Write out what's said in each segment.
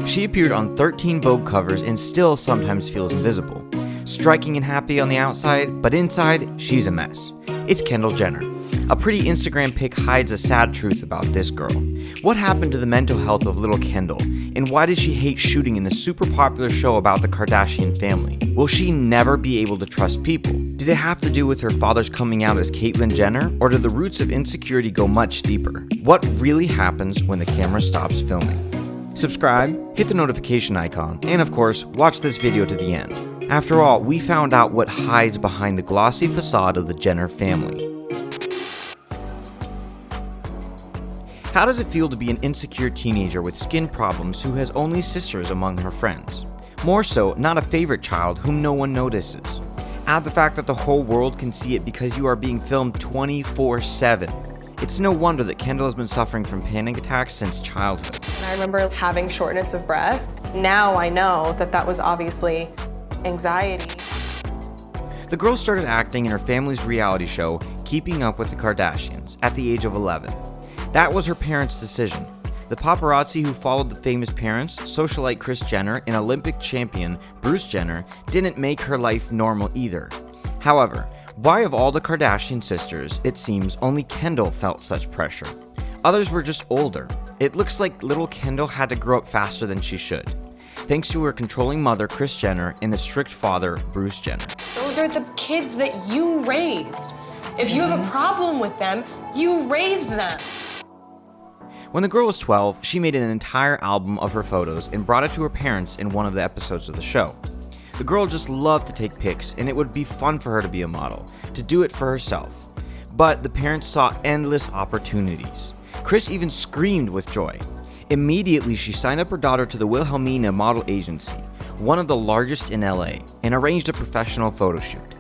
She appeared on 13 Vogue covers and still sometimes feels invisible. Striking and happy on the outside, but inside, she's a mess. It's Kendall Jenner. A pretty Instagram pic hides a sad truth about this girl. What happened to the mental health of little Kendall? And why did she hate shooting in the super popular show about the Kardashian family? Will she never be able to trust people? Did it have to do with her father's coming out as Caitlyn Jenner? Or do the roots of insecurity go much deeper? What really happens when the camera stops filming? Subscribe, hit the notification icon, and of course, watch this video to the end. After all, we found out what hides behind the glossy facade of the Jenner family. How does it feel to be an insecure teenager with skin problems who has only sisters among her friends? More so, not a favorite child whom no one notices. Add the fact that the whole world can see it because you are being filmed 24/7. It's no wonder that Kendall has been suffering from panic attacks since childhood. I remember having shortness of breath. Now I know that that was obviously anxiety. The girl started acting in her family's reality show, Keeping Up with the Kardashians, at the age of 11. That was her parents' decision. The paparazzi who followed the famous parents, socialite Kris Jenner and Olympic champion Bruce Jenner, didn't make her life normal either. However, why of all the Kardashian sisters, it seems only Kendall felt such pressure? Others were just older. It looks like little Kendall had to grow up faster than she should, thanks to her controlling mother Kris Jenner and the strict father Bruce Jenner. Those are the kids that you raised. If you have a problem with them, you raised them. When the girl was 12, she made an entire album of her photos and brought it to her parents in one of the episodes of the show. The girl just loved to take pics, and it would be fun for her to be a model, to do it for herself. But the parents saw endless opportunities. Kris even screamed with joy. Immediately, she signed up her daughter to the Wilhelmina Model Agency, one of the largest in LA, and arranged a professional photo shoot.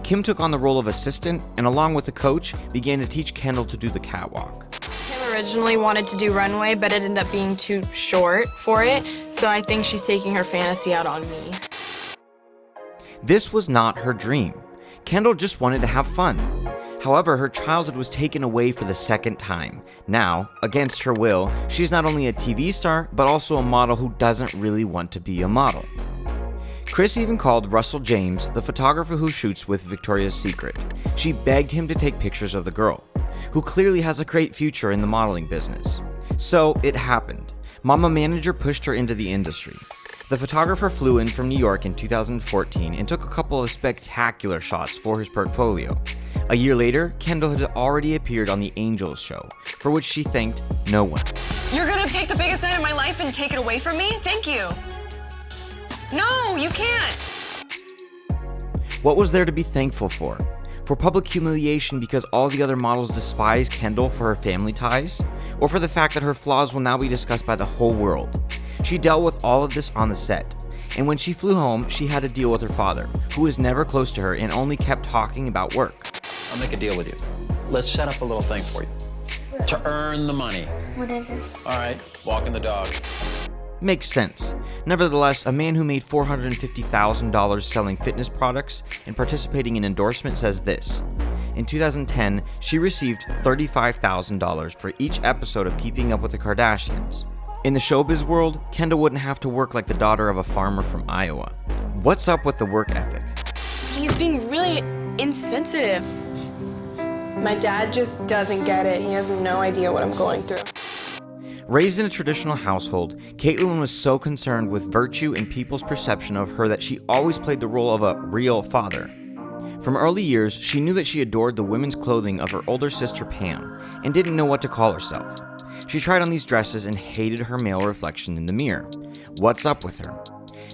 Kim took on the role of assistant, and along with the coach, began to teach Kendall to do the catwalk. Originally wanted to do runway, but it ended up being too short for it, so I think she's taking her fantasy out on me. This was not her dream. Kendall just wanted to have fun. However, her childhood was taken away for the second time. Now, against her will, she's not only a TV star, but also a model who doesn't really want to be a model. Kris even called Russell James, the photographer who shoots with Victoria's Secret. She begged him to take pictures of the girl, who clearly has a great future in the modeling business. So it happened. Mama Manager pushed her into the industry. The photographer flew in from New York in 2014 and took a couple of spectacular shots for his portfolio. A year later, Kendall had already appeared on the Angels show, for which she thanked no one. You're gonna take the biggest night of my life and take it away from me? Thank you. No, you can't. What was there to be thankful for? For public humiliation because all the other models despise Kendall for her family ties? Or for the fact that her flaws will now be discussed by the whole world? She dealt with all of this on the set, and when she flew home, she had to deal with her father, who was never close to her and only kept talking about work. I'll make a deal with you. Let's set up a little thing for you. To earn the money. Whatever. All right, walking the dog. Makes sense. Nevertheless, a man who made $450,000 selling fitness products and participating in endorsements says this. In 2010, she received $35,000 for each episode of Keeping Up with the Kardashians. In the showbiz world, Kendall wouldn't have to work like the daughter of a farmer from Iowa. What's up with the work ethic? He's being really insensitive. My dad just doesn't get it. He has no idea what I'm going through. Raised in a traditional household, Caitlyn was so concerned with virtue and people's perception of her that she always played the role of a real father. From early years, she knew that she adored the women's clothing of her older sister Pam and didn't know what to call herself. She tried on these dresses and hated her male reflection in the mirror. What's up with her?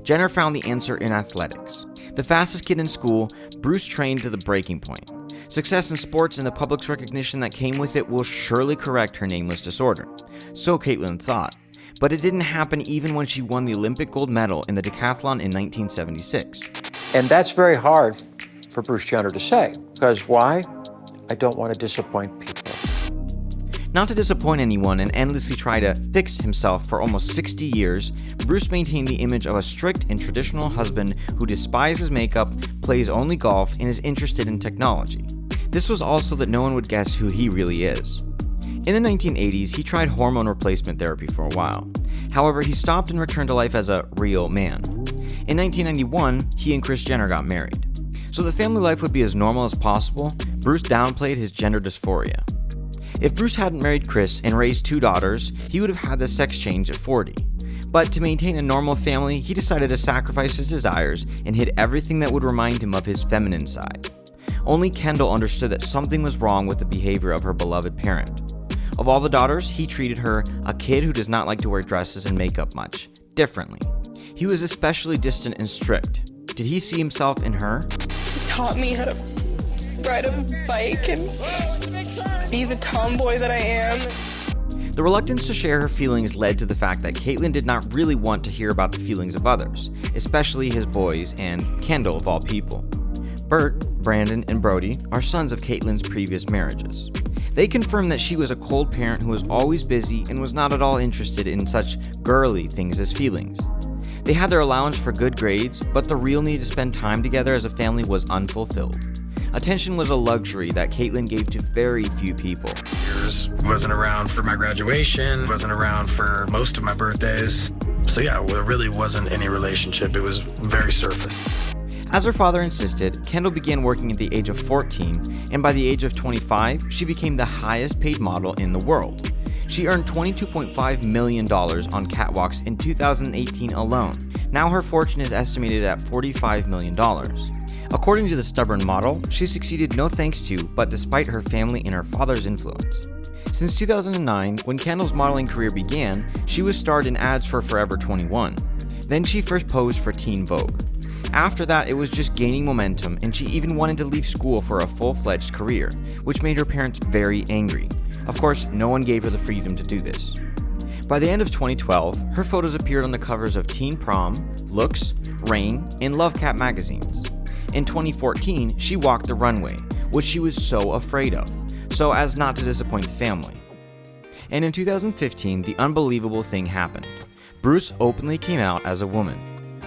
Jenner found the answer in athletics. The fastest kid in school, Bruce trained to the breaking point. Success in sports and the public's recognition that came with it will surely correct her nameless disorder. So Caitlyn thought. But it didn't happen even when she won the Olympic gold medal in the decathlon in 1976. And that's very hard for Bruce Jenner to say. Because why? I don't want to disappoint people. Not to disappoint anyone and endlessly try to fix himself for almost 60 years, Bruce maintained the image of a strict and traditional husband who despises makeup, plays only golf, and is interested in technology. This was also that no one would guess who he really is. In the 1980s, he tried hormone replacement therapy for a while. However, he stopped and returned to life as a real man. In 1991, he and Kris Jenner got married. So the family life would be as normal as possible, Bruce downplayed his gender dysphoria. If Bruce hadn't married Kris and raised 2 daughters, he would have had the sex change at 40. But to maintain a normal family, he decided to sacrifice his desires and hid everything that would remind him of his feminine side. Only Kendall understood that something was wrong with the behavior of her beloved parent. Of all the daughters, he treated her, a kid who does not like to wear dresses and makeup much, differently. He was especially distant and strict. Did he see himself in her? He taught me how to ride a bike and be the tomboy that I am. The reluctance to share her feelings led to the fact that Caitlyn did not really want to hear about the feelings of others, especially his boys and Kendall of all people. Bert, Brandon, and Brody are sons of Caitlyn's previous marriages. They confirmed that she was a cold parent who was always busy and was not at all interested in such girly things as feelings. They had their allowance for good grades, but the real need to spend time together as a family was unfulfilled. Attention was a luxury that Caitlyn gave to very few people. Wasn't around for my graduation, wasn't around for most of my birthdays. So yeah, there really wasn't any relationship. It was very surface. As her father insisted, Kendall began working at the age of 14, and by the age of 25, she became the highest paid model in the world. She earned $22.5 million on catwalks in 2018 alone. Now her fortune is estimated at $45 million. According to the stubborn model, she succeeded no thanks to, but despite her family and her father's influence. Since 2009, when Kendall's modeling career began, she was starred in ads for Forever 21. Then she first posed for Teen Vogue. After that, it was just gaining momentum, and she even wanted to leave school for a full-fledged career, which made her parents very angry. Of course, no one gave her the freedom to do this. By the end of 2012, her photos appeared on the covers of Teen Prom, Looks, Rain, and Love Cat magazines. In 2014, she walked the runway, which she was so afraid of, so as not to disappoint the family. And in 2015, the unbelievable thing happened. Bruce openly came out as a woman.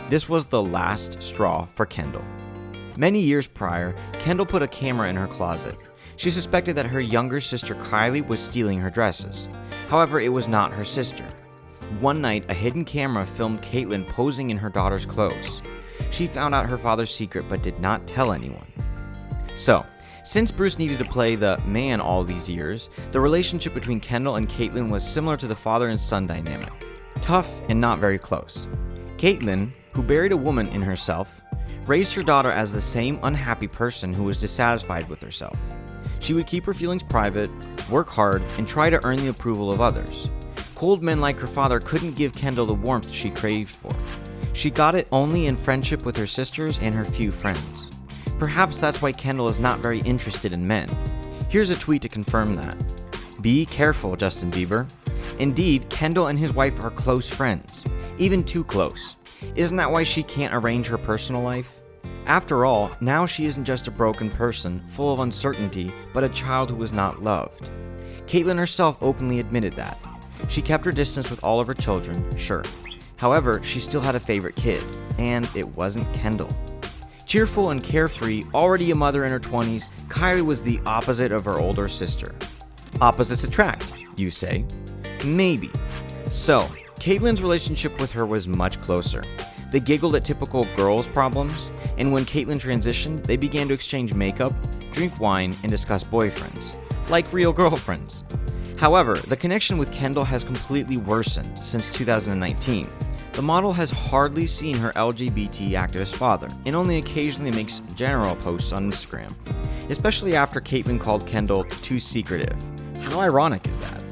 This was the last straw for Kendall. Many years prior, Kendall put a camera in her closet. She suspected that her younger sister Kylie was stealing her dresses. However, it was not her sister. One night, a hidden camera filmed Caitlyn posing in her daughter's clothes. She found out her father's secret but did not tell anyone. So, since Bruce needed to play the man all these years, the relationship between Kendall and Caitlyn was similar to the father and son dynamic. Tough and not very close. Caitlyn, who buried a woman in herself, raised her daughter as the same unhappy person who was dissatisfied with herself. She would keep her feelings private, work hard, and try to earn the approval of others. Cold men like her father couldn't give Kendall the warmth she craved for. She got it only in friendship with her sisters and her few friends. Perhaps that's why Kendall is not very interested in men. Here's a tweet to confirm that. Be careful, Justin Bieber. Indeed, Kendall and his wife are close friends, even too close. Isn't that why she can't arrange her personal life? After all, now she isn't just a broken person, full of uncertainty, but a child who was not loved. Caitlyn herself openly admitted that. She kept her distance with all of her children, sure. However, she still had a favorite kid, and it wasn't Kendall. Cheerful and carefree, already a mother in her 20s, Kylie was the opposite of her older sister. Opposites attract, you say? Maybe. So, Caitlyn's relationship with her was much closer. They giggled at typical girls' problems, and when Caitlyn transitioned, they began to exchange makeup, drink wine, and discuss boyfriends, like real girlfriends. However, the connection with Kendall has completely worsened since 2019. The model has hardly seen her LGBT activist father, and only occasionally makes general posts on Instagram, especially after Caitlyn called Kendall too secretive. How ironic is that?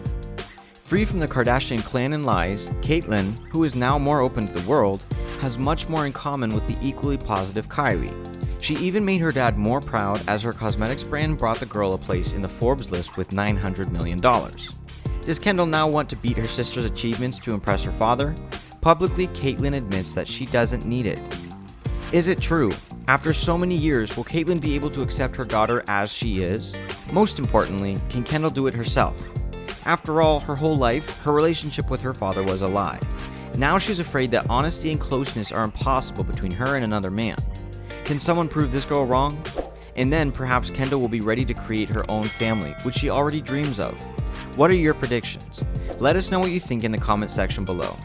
Free from the Kardashian clan and lies, Caitlyn, who is now more open to the world, has much more in common with the equally positive Kylie. She even made her dad more proud as her cosmetics brand brought the girl a place in the Forbes list with $900 million. Does Kendall now want to beat her sister's achievements to impress her father? Publicly, Caitlyn admits that she doesn't need it. Is it true? After so many years, will Caitlyn be able to accept her daughter as she is? Most importantly, can Kendall do it herself? After all, her whole life, her relationship with her father was a lie. Now she's afraid that honesty and closeness are impossible between her and another man. Can someone prove this girl wrong? And then perhaps Kendall will be ready to create her own family, which she already dreams of. What are your predictions? Let us know what you think in the comment section below.